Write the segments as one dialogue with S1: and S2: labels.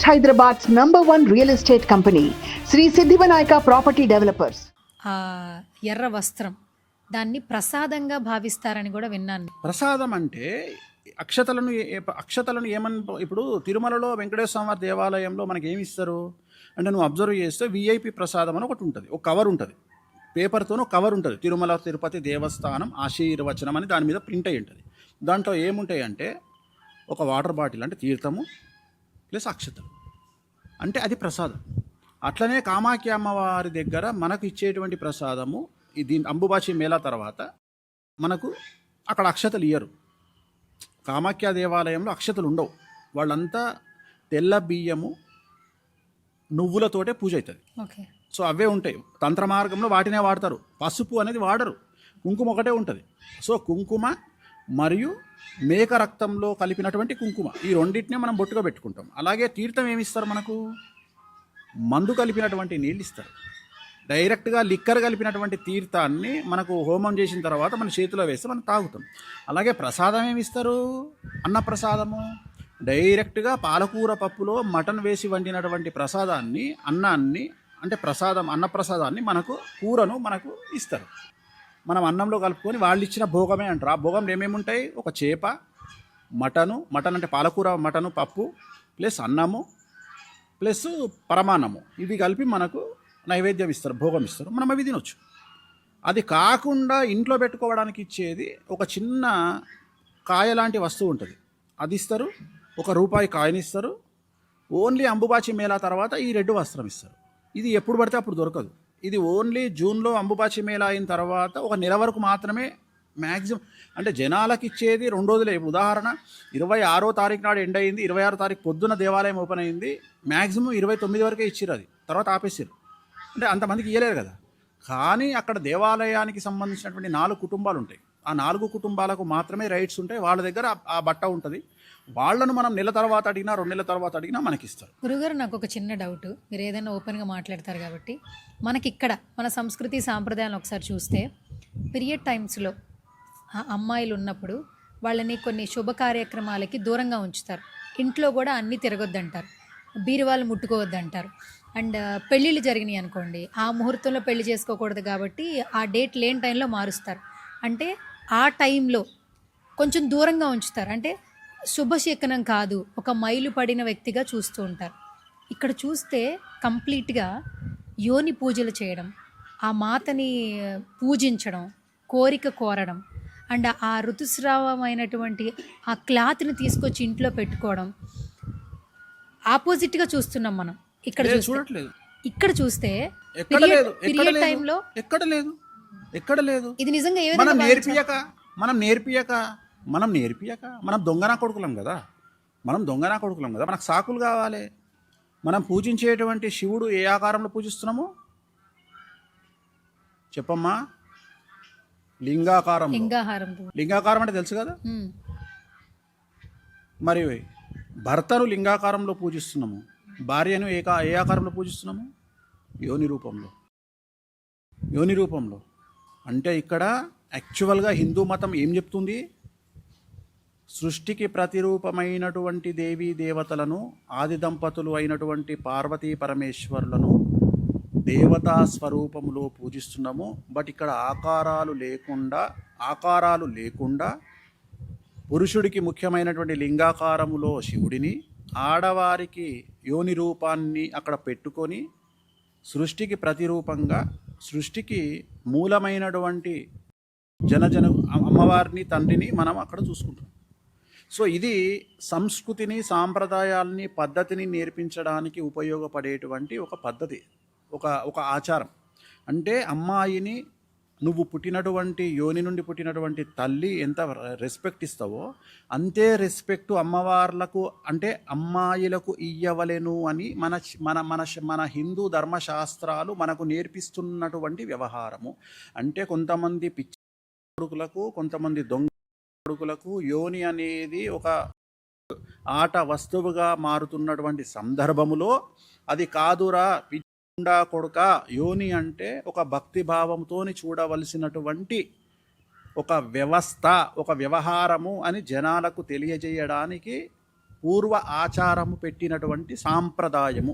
S1: Hyderabad's #1 real estate company, Sri Siddhivanayaka Property Developers.
S2: ఆ ఎర్ర వస్త్రం దాన్ని ప్రసాదంగా భావిస్తారని కూడా విన్నాను.
S3: ప్రసాదం అంటే అక్షతలను ఏమని ఇప్పుడు తిరుమలలో వెంకటేశ్వర స్వామి దేవాలయంలో మనకి ఏమి ఇస్తారు అంటే నువ్వు అబ్జర్వ్ చేస్తే విఐపి ప్రసాదం అని ఒకటి ఉంటుంది, ఒక కవర్ ఉంటుంది, పేపర్తోనూ కవర్ ఉంటుంది. తిరుమల తిరుపతి దేవస్థానం ఆశీర్వచనం అని దాని మీద ప్రింట్ అయి ఉంటుంది. దాంట్లో ఏముంటాయి అంటే ఒక వాటర్ బాటిల్ అంటే తీర్థము ప్లస్ అక్షతలు, అంటే అది ప్రసాదం. అట్లనే కామాఖ్య అమ్మవారి దగ్గర మనకు ఇచ్చేటువంటి ప్రసాదము దీని అంబుబాచి మేళా తర్వాత మనకు అక్కడ అక్షతలు ఇయ్యరు. కామాఖ్య దేవాలయంలో అక్షతలు ఉండవు, వాళ్ళంతా తెల్ల బియ్యము నువ్వులతోటే పూజ అవుతుంది.
S2: ఓకే,
S3: సో అవే ఉంటాయి. తంత్ర మార్గంలో వాటినే వాడతారు, పసుపు అనేది వాడరు, కుంకుమ ఒకటే ఉంటుంది. సో కుంకుమ మరియు మేక రక్తంలో కలిపినటువంటి కుంకుమ, ఈ రెండింటినే మనం బొట్టుగా పెట్టుకుంటాం. అలాగే తీర్థం ఏమి ఇస్తారు మనకు? మందు కలిపినటువంటి నీళ్ళు ఇస్తారు. డైరెక్ట్గా లిక్కర్ కలిపినటువంటి తీర్థాన్ని మనకు హోమం చేసిన తర్వాత మన చేతిలో వేస్తే మనం తాగుతాం. అలాగే ప్రసాదం ఏమి ఇస్తారు? అన్నప్రసాదము. డైరెక్ట్గా పాలకూర పప్పులో మటన్ వేసి వండినటువంటి ప్రసాదాన్ని, అన్నాన్ని అంటే అన్నప్రసాదాన్ని మనకు కూరను మనకు ఇస్తారు. మనం అన్నంలో కలుపుకొని వాళ్ళు ఇచ్చిన భోగమే అంటారు. ఆ భోగంలో ఏమేమి ఉంటాయి? ఒక చేప, మటన్ అంటే పాలకూర, మటను, పప్పు ప్లస్ అన్నము ప్లస్ పరమాన్నము, ఇవి కలిపి మనకు నైవేద్యం ఇస్తారు, భోగం ఇస్తారు. మనం అవి తినొచ్చు. అది కాకుండా ఇంట్లో పెట్టుకోవడానికి ఇచ్చేది ఒక చిన్న కాయ లాంటి వస్తువు ఉంటుంది, అది ఇస్తారు. ₹1 కాయని ఇస్తారు. ఓన్లీ అంబుబాచి మేళా తర్వాత ఈ రెడ్ వస్త్రం ఇస్తారు. ఇది ఎప్పుడు పడితే అప్పుడు దొరకదు. ఇది ఓన్లీ జూన్లో అంబుబాచి మేళా అయిన తర్వాత ఒక నెల వరకు మాత్రమే మ్యాక్సిమం. అంటే జనాలకు ఇచ్చేది 2 రోజులే. ఉదాహరణ 26వ తారీఖు నాడు ఎండ్ అయింది, 26వ తారీఖు పొద్దున్న దేవాలయం ఓపెన్ అయింది, మ్యాక్సిమం 29 వరకే ఇచ్చిర్రు, అది తర్వాత ఆపేసారు. అంటే అంతమందికి ఇవ్వలేరు కదా. కానీ అక్కడ దేవాలయానికి సంబంధించినటువంటి 4 కుటుంబాలు ఉంటాయి. ఆ 4 కుటుంబాలకు మాత్రమే రైట్స్ ఉంటాయి. వాళ్ళ దగ్గర ఆ బట్ట ఉంటుంది. వాళ్ళను మనం నెల తర్వాత అడిగినా 2 నెలల తర్వాత అడిగినా మనకి ఇస్తారు.
S2: గురుగారు, నాకు ఒక చిన్న డౌట్, మీరు ఏదైనా ఓపెన్గా మాట్లాడతారు కాబట్టి, మనకి ఇక్కడ మన సంస్కృతి సాంప్రదాయాలను ఒకసారి చూస్తే పీరియడ్ టైమ్స్లో అమ్మాయిలు ఉన్నప్పుడు వాళ్ళని కొన్ని శుభ కార్యక్రమాలకి దూరంగా ఉంచుతారు. ఇంట్లో కూడా అన్నీ తిరగొద్దంటారు, బీరువాళ్ళు ముట్టుకోవద్దంటారు. అండ్ పెళ్ళిళ్ళు జరిగినాయి అనుకోండి, ఆ ముహూర్తంలో పెళ్లి చేసుకోకూడదు కాబట్టి ఆ డేట్ లేని టైంలో మారుస్తారు. అంటే ఆ టైంలో కొంచెం దూరంగా ఉంచుతారు. అంటే శుభశకనం కాదు, ఒక మైలు పడిన వ్యక్తిగా చూస్తూ ఉంటారు. ఇక్కడ చూస్తే కంప్లీట్గా యోని పూజలు చేయడం, ఆ మాతని పూజించడం, కోరిక కోరడం, అండ్ ఆ ఋతుస్రావమైనటువంటి ఆ క్లాత్ని తీసుకొచ్చి ఇంట్లో పెట్టుకోవడం ఆపోజిట్గా చూస్తున్నాం మనం. ఇక్కడ
S3: చూడట్లేదు.
S2: ఇక్కడ చూస్తే
S3: ఎక్కడ
S2: టైంలో
S3: ఎక్కడ లేదు.
S2: ఇది నిజంగా
S3: మనం నేర్పియక మనం దొంగనా కొడుకులం కదా. మనకు సాకులు కావాలి. మనం పూజించేటువంటి శివుడు ఏ ఆకారంలో పూజిస్తున్నాము చెప్పమ్మా? లింగాకారం అంటే తెలుసు కదా. మరి భర్తను లింగాకారంలో పూజిస్తున్నాము, భార్యను ఏ ఆకారంలో పూజిస్తున్నాము? యోని రూపంలో. అంటే ఇక్కడ యాక్చువల్గా హిందూ మతం ఏం చెప్తుంది? సృష్టికి ప్రతిరూపమైనటువంటి దేవీ దేవతలను, ఆది దంపతులు అయినటువంటి పార్వతీ పరమేశ్వరులను దేవతా స్వరూపములో పూజిస్తున్నాము. బట్ ఇక్కడ ఆకారాలు లేకుండా పురుషుడికి ముఖ్యమైనటువంటి లింగాకారములో శివుడిని, ఆడవారికి యోని రూపాన్ని అక్కడ పెట్టుకొని సృష్టికి ప్రతిరూపంగా, సృష్టికి మూలమైనటువంటి అమ్మవారిని, తండ్రిని మనం అక్కడ చూసుకుంటాం. సో ఇది సంస్కృతిని, సాంప్రదాయాల్ని, పద్ధతిని నేర్పించడానికి ఉపయోగపడేటువంటి ఒక పద్ధతి, ఒక ఆచారం. అంటే అమ్మాయిని నువ్వు పుట్టినటువంటి యోని నుండి పుట్టినటువంటి తల్లి ఎంత రెస్పెక్ట్ ఇస్తావో అంతే రెస్పెక్ట్ అమ్మవార్లకు, అంటే అమ్మాయిలకు ఇయ్యవలెను అని మన హిందూ ధర్మశాస్త్రాలు మనకు నేర్పిస్తున్నటువంటి వ్యవహారము. అంటే కొంతమంది పిచ్చి కొడుకులకు, కొంతమంది దొంగ కొడుకులకు యోని అనేది ఒక ఆట వస్తువుగా మారుతున్నటువంటి సందర్భములో అది కాదురా పిచ్చుండా కొడుక, యోని అంటే ఒక భక్తి భావంతో చూడవలసినటువంటి ఒక వ్యవస్థ, ఒక వ్యవహారము అని జనాలకు తెలియజేయడానికి పూర్వ ఆచారము పెట్టినటువంటి సాంప్రదాయము.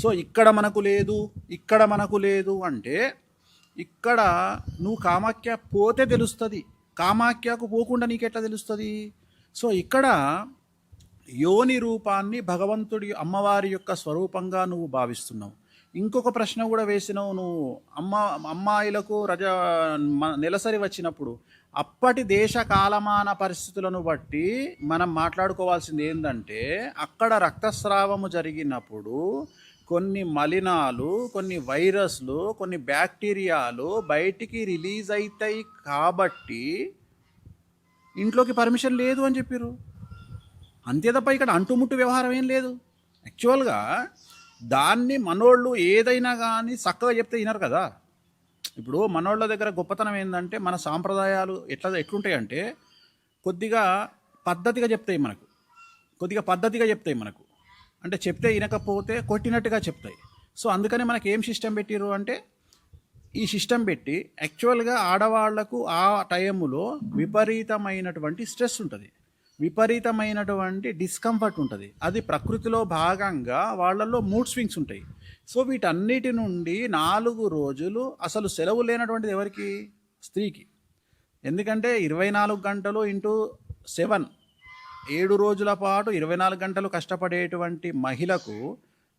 S3: సో ఇక్కడ మనకు లేదు, ఇక్కడ మనకు లేదు అంటే ఇక్కడ నువ్వు కామాఖ్య పోతే తెలుస్తుంది, కామాఖ్యకు పోకుండా నీకెట్లా తెలుస్తుంది? సో ఇక్కడ యోని రూపాన్ని భగవంతుడి అమ్మవారి యొక్క స్వరూపంగా నువ్వు భావిస్తున్నావు. ఇంకొక ప్రశ్న కూడా వేసినావు నువ్వు, అమ్మాయిలకు నెలసరి వచ్చినప్పుడు అప్పటి దేశ కాలమాన పరిస్థితులను బట్టి మనం మాట్లాడుకోవాల్సింది ఏంటంటే, అక్కడ రక్తస్రావము జరిగినప్పుడు కొన్ని మలినాలు, కొన్ని వైరస్లు, కొన్ని బ్యాక్టీరియాలు బయటికి రిలీజ్ అవుతాయి కాబట్టి ఇంట్లోకి పర్మిషన్ లేదు అని చెప్పారు. అంతే తప్ప ఇక్కడ అంటుముట్టు వ్యవహారం ఏం లేదు. యాక్చువల్గా దాన్ని మనోళ్ళు ఏదైనా కానీ చక్కగా చెప్తే వినరు కదా. ఇప్పుడు మనోళ్ళ దగ్గర గొప్పతనం ఏంటంటే, మన సాంప్రదాయాలు ఎట్లుంటాయి అంటే కొద్దిగా పద్ధతిగా చెప్తాయి మనకు, అంటే చెప్తే వినకపోతే కొట్టినట్టుగా చెప్తాయి. సో అందుకని మనకి ఏం సిస్టమ్ పెట్టిరు అంటే, ఈ సిస్టమ్ పెట్టి యాక్చువల్గా ఆడవాళ్లకు ఆ టైములో విపరీతమైనటువంటి స్ట్రెస్ ఉంటుంది, విపరీతమైనటువంటి డిస్కంఫర్ట్ ఉంటుంది. అది ప్రకృతిలో భాగంగా వాళ్ళల్లో మూడ్ స్వింగ్స్ ఉంటాయి. సో వీటన్నిటి నుండి 4 రోజులు అసలు సెలవు లేనటువంటిది ఎవరికి? స్త్రీకి. ఎందుకంటే 24 గంటలు ఇంటూ 7, 7 రోజుల పాటు 24 గంటలు కష్టపడేటువంటి మహిళకు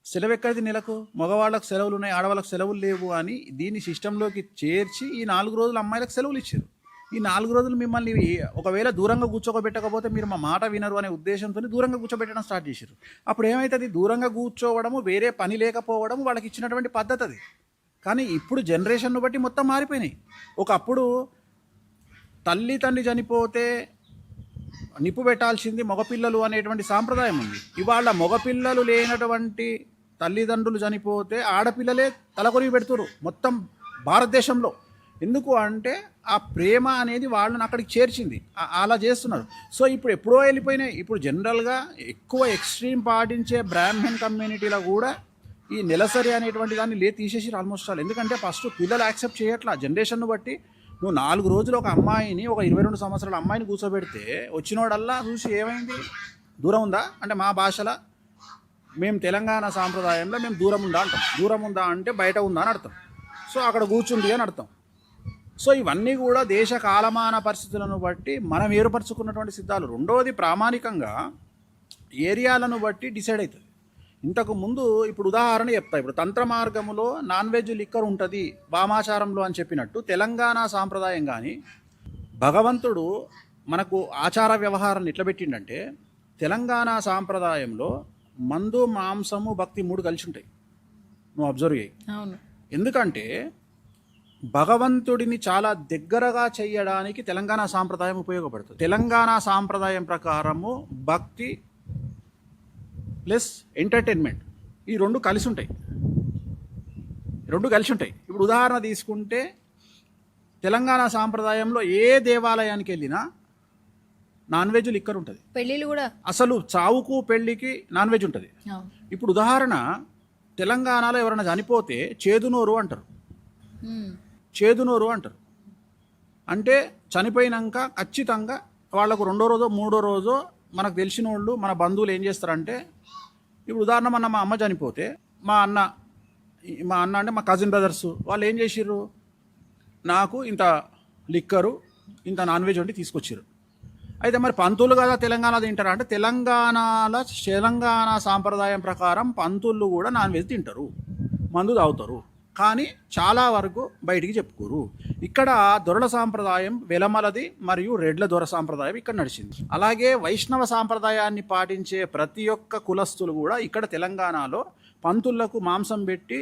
S3: సెలవు ఎక్కడిది నెలకు? మగవాళ్ళకు సెలవులు ఉన్నాయి, ఆడవాళ్ళకు సెలవులు లేవు అని దీన్ని సిస్టంలోకి చేర్చి ఈ 4 రోజులు అమ్మాయిలకు సెలవులు ఇచ్చారు. ఈ 4 రోజులు మిమ్మల్ని ఒకవేళ దూరంగా కూర్చోబెట్టకపోతే మీరు మా మాట వినరు అనే ఉద్దేశంతో దూరంగా కూర్చోబెట్టడం స్టార్ట్ చేశారు. అప్పుడు ఏమవుతుంది? దూరంగా కూర్చోవడము, వేరే పని లేకపోవడము వాళ్ళకి ఇచ్చినటువంటి పద్ధతి అది. కానీ ఇప్పుడు జనరేషన్ను బట్టి మొత్తం మారిపోయినాయి. ఒకప్పుడు తల్లి తండ్రి చనిపోతే నిప్పు పెట్టాల్సింది మగపిల్లలు అనేటువంటి సాంప్రదాయం ఉంది. ఇవాళ మగపిల్లలు లేనటువంటి తల్లిదండ్రులు చనిపోతే ఆడపిల్లలే తలకొరిగి పెడుతున్నారు మొత్తం భారతదేశంలో. ఎందుకు అంటే ఆ ప్రేమ అనేది వాళ్ళని అక్కడికి చేర్చింది, అలా చేస్తున్నారు. సో ఇప్పుడు ఎప్పుడో వెళ్ళిపోయినాయి. ఇప్పుడు జనరల్గా ఎక్కువ ఎక్స్ట్రీమ్ పాటించే బ్రాహ్మణ్ కమ్యూనిటీలో కూడా ఈ నెలసరి అనేటువంటి దాన్ని తీసేసి ఆల్మోస్ట్ ఆల్. ఎందుకంటే ఫస్ట్ పిల్లలు యాక్సెప్ట్ చేయట్లా. జనరేషన్ను బట్టి నువ్వు 4 రోజులు ఒక అమ్మాయిని, ఒక 22 సంవత్సరాల అమ్మాయిని కూర్చోబెడితే వచ్చినోడల్లా చూసి ఏమైంది? దూరం ఉందా అంటే, మా భాషలో మేము తెలంగాణ సాంప్రదాయంలో మేము దూరం ఉందా అంటాం. దూరం ఉందా అంటే బయట ఉందా అని అర్థం. సో అక్కడ కూర్చుంది అని అర్థం. సో ఇవన్నీ కూడా దేశ కాలమాన పరిస్థితులను బట్టి మనం ఏర్పరచుకున్నటువంటి సిద్ధాలు. రెండవది ప్రామాణికంగా ఏరియాలను బట్టి డిసైడ్ అవుతుంది. ఇంతకు ముందు ఇప్పుడు ఉదాహరణ చెప్తా. ఇప్పుడు తంత్ర మార్గములో నాన్ వెజ్ లిక్కర్ ఉంటుంది వామాచారంలో అని చెప్పినట్టు తెలంగాణ సాంప్రదాయం కానీ భగవంతుడు మనకు ఆచార వ్యవహారాన్ని ఎట్లా పెట్టిండంటే, తెలంగాణ సాంప్రదాయంలో మందు, మాంసము, భక్తి 3 కలిసి ఉంటాయి. నువ్వు అబ్జర్వ్ చేయి. ఎందుకంటే భగవంతుడిని చాలా దగ్గరగా చేయడానికి తెలంగాణ సాంప్రదాయం ఉపయోగపడుతుంది. తెలంగాణ సాంప్రదాయం ప్రకారము భక్తి ప్లస్ ఎంటర్టైన్మెంట్ ఈ 2 కలిసి ఉంటాయి. ఇప్పుడు ఉదాహరణ తీసుకుంటే తెలంగాణ సాంప్రదాయంలో ఏ దేవాలయానికి వెళ్ళినా నాన్ వెజ్ లిక్కర్ ఉంటుంది. పెళ్ళిళ్ళు కూడా అసలు చావుకు పెళ్లికి నాన్ వెజ్ ఉంటుంది. ఇప్పుడు ఉదాహరణ తెలంగాణలో ఎవరైనా చనిపోతే చేదునోరు అంటారు. అంటే చనిపోయినాక ఖచ్చితంగా వాళ్ళకు 2వ రోజో 3వ రోజో మనకు తెలిసిన వాళ్ళు మన బంధువులు ఏం చేస్తారంటే, ఇప్పుడు ఉదాహరణ మా అమ్మ చనిపోతే మా అన్న అంటే మా కజిన్ బ్రదర్స్ వాళ్ళు ఏం చేసిర్రు, నాకు ఇంత లిక్కరు ఇంత నాన్ వెజ్ వండి తీసుకొచ్చారు. అయితే మరి పంతులు కదా తెలంగాణ తింటారా అంటే, తెలంగాణ సాంప్రదాయం ప్రకారం పంతులు కూడా నాన్ వెజ్ తింటారు, మందు తాగుతారు. కానీ చాలా వరకు బయటికి చెప్పుకోరు. ఇక్కడ దొరల సాంప్రదాయం వెలమలది మరియు రెడ్ల దొర సాంప్రదాయం ఇక్కడ నడిచింది. అలాగే వైష్ణవ సాంప్రదాయాన్ని పాటించే ప్రతి ఒక్క కులస్తులు కూడా ఇక్కడ తెలంగాణలో పంతులకు మాంసం పెట్టి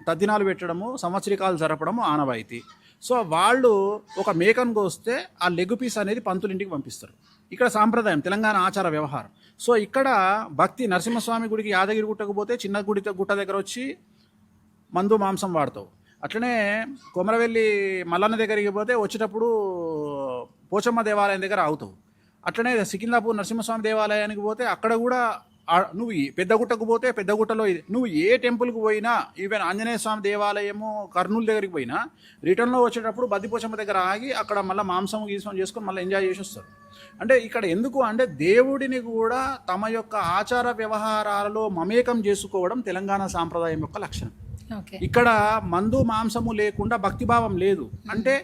S3: తద్దినాలు పెట్టడము, సంవత్సరికాలు జరపడము ఆనవాయితీ. సో వాళ్ళు ఒక మేకను కోస్తే ఆ లెగ్ పీస్ అనేది పంతులు ఇంటికి పంపిస్తారు. ఇక్కడ సాంప్రదాయం, తెలంగాణ ఆచార వ్యవహారం. సో ఇక్కడ భక్తి నరసింహస్వామి గుడికి యాదగిరి గుట్టకు పోతే చిన్న గుట్ట దగ్గర వచ్చి మందు మాంసం వాడతావు. అట్లనే కొమరవెల్లి మల్లన్న దగ్గరికి పోతే వచ్చేటప్పుడు పోచమ్మ దేవాలయం దగ్గర ఆగుతావు. అట్లనే సికింద్రాపూర్ నరసింహస్వామి దేవాలయానికి పోతే అక్కడ కూడా నువ్వు పెద్దగుట్టకు పోతే పెద్దగుట్టలో నువ్వు ఏ టెంపుల్కి పోయినా, ఈవెన్ ఆంజనేయ స్వామి దేవాలయము కర్నూలు దగ్గరికి పోయినా రిటర్న్లో వచ్చేటప్పుడు బద్దిపోచమ్మ దగ్గర ఆగి అక్కడ మళ్ళీ మాంసం గీసం చేసుకొని మళ్ళీ ఎంజాయ్ చేసి వస్తారు. అంటే ఇక్కడ ఎందుకు అంటే దేవుడిని కూడా తమ యొక్క ఆచార వ్యవహారాలలో మమేకం చేసుకోవడం తెలంగాణ సాంప్రదాయం యొక్క లక్షణం. ఇక్కడ మందు మాంసము లేకుండా భక్తిభావం లేదు. అంటే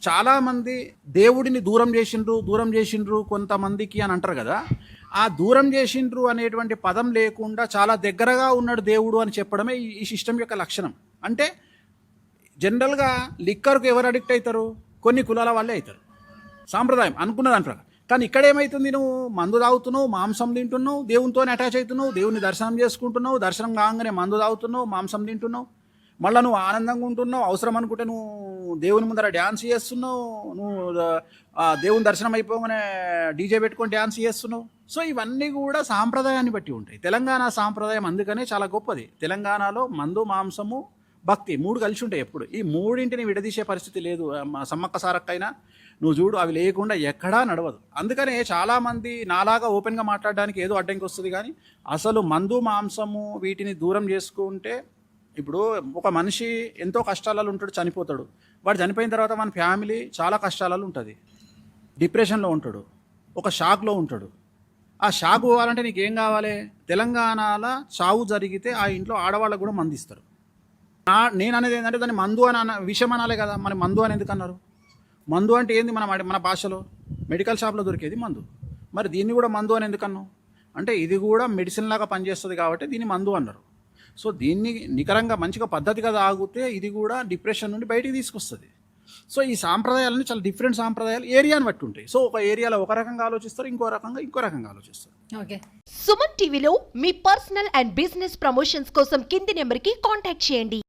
S3: చాలామంది దేవుడిని దూరం చేసిండ్రు కొంతమందికి అని అంటారు కదా. ఆ దూరం చేసిండ్రు అనేటువంటి పదం లేకుండా చాలా దగ్గరగా ఉన్నాడు దేవుడు అని చెప్పడమే ఈ సిస్టమ్ యొక్క లక్షణం. అంటే జనరల్గా లిక్కర్కు ఎవరు అడిక్ట్ అవుతారు? కొన్ని కులాల వాళ్ళే అవుతారు, సాంప్రదాయం అనుకున్నది అంటారు. కానీ ఇక్కడ ఏమవుతుంది, నువ్వు మందు తాగుతున్నావు, మాంసం తింటున్నావు, దేవునితోనే అటాచ్ అవుతున్నావు, దేవుని దర్శనం చేసుకుంటున్నావు, దర్శనం కాగానే మందు తాగుతున్నావు, మాంసం తింటున్నావు, మళ్ళీ నువ్వు ఆనందంగా ఉంటున్నావు, అవసరం అనుకుంటే నువ్వు దేవుని ముందర డ్యాన్స్ చేస్తున్నావు, నువ్వు దేవుని దర్శనం అయిపోగానే డీజే పెట్టుకొని డ్యాన్స్ చేస్తున్నావు. సో ఇవన్నీ కూడా సాంప్రదాయాన్ని బట్టి ఉంటాయి. తెలంగాణ సాంప్రదాయం అందుకనే చాలా గొప్పది. తెలంగాణలో మందు మాంసము భక్తి మూడు కలిసి ఉంటాయి ఎప్పుడు. ఈ మూడింటిని విడదీసే పరిస్థితి లేదు. సమ్మక్క సారక్కైనా నువ్వు చూడు, అవి లేకుండా ఎక్కడా నడవదు. అందుకనే చాలామంది నాలాగా ఓపెన్గా మాట్లాడడానికి ఏదో అడ్డంకి వస్తుంది. కానీ అసలు మందు మాంసము వీటిని దూరం చేసుకుంటే, ఇప్పుడు ఒక మనిషి ఎంతో కష్టాలలో ఉంటాడు, చనిపోతాడు. వాడు చనిపోయిన తర్వాత మన ఫ్యామిలీ చాలా కష్టాలలో ఉంటుంది, డిప్రెషన్లో ఉంటాడు, ఒక షాక్లో ఉంటాడు. ఆ షాక్ పోవాలంటే నీకేం కావాలి? తెలంగాణలో చావు జరిగితే ఆ ఇంట్లో ఆడవాళ్ళకు కూడా మందు ఇస్తారు. నేను అనేది ఏంటంటే దాన్ని మందు అని విషయం అనాలే కదా. మరి మందు అని ఎందుకు అన్నారు? మందు అంటే ఏంది? మన భాషలో మెడికల్ షాప్లో దొరికేది మందు. మరి దీన్ని కూడా మందు అని ఎందుకు అన్నావు? అంటే ఇది కూడా మెడిసిన్ లాగా పనిచేస్తుంది కాబట్టి దీన్ని మందు అన్నారు. సో దీన్ని నికరంగా మంచిగా పద్ధతిగా తాగితే ఇది కూడా డిప్రెషన్ నుండి బయటికి తీసుకొస్తుంది. సో ఈ సాంప్రదాయాలని చాలా డిఫరెంట్ సాంప్రదాయాలు ఏరియాని బట్టి ఉంటాయి. సో ఒక ఏరియాలో ఒక రకంగా ఆలోచిస్తారు, ఇంకో రకంగా ఆలోచిస్తారు.
S2: ఓకే.
S4: సుమన్ టీవీలో మీ పర్సనల్ అండ్ బిజినెస్ ప్రమోషన్స్ కోసం కింది నెంబర్కి కాంటాక్ట్ చేయండి.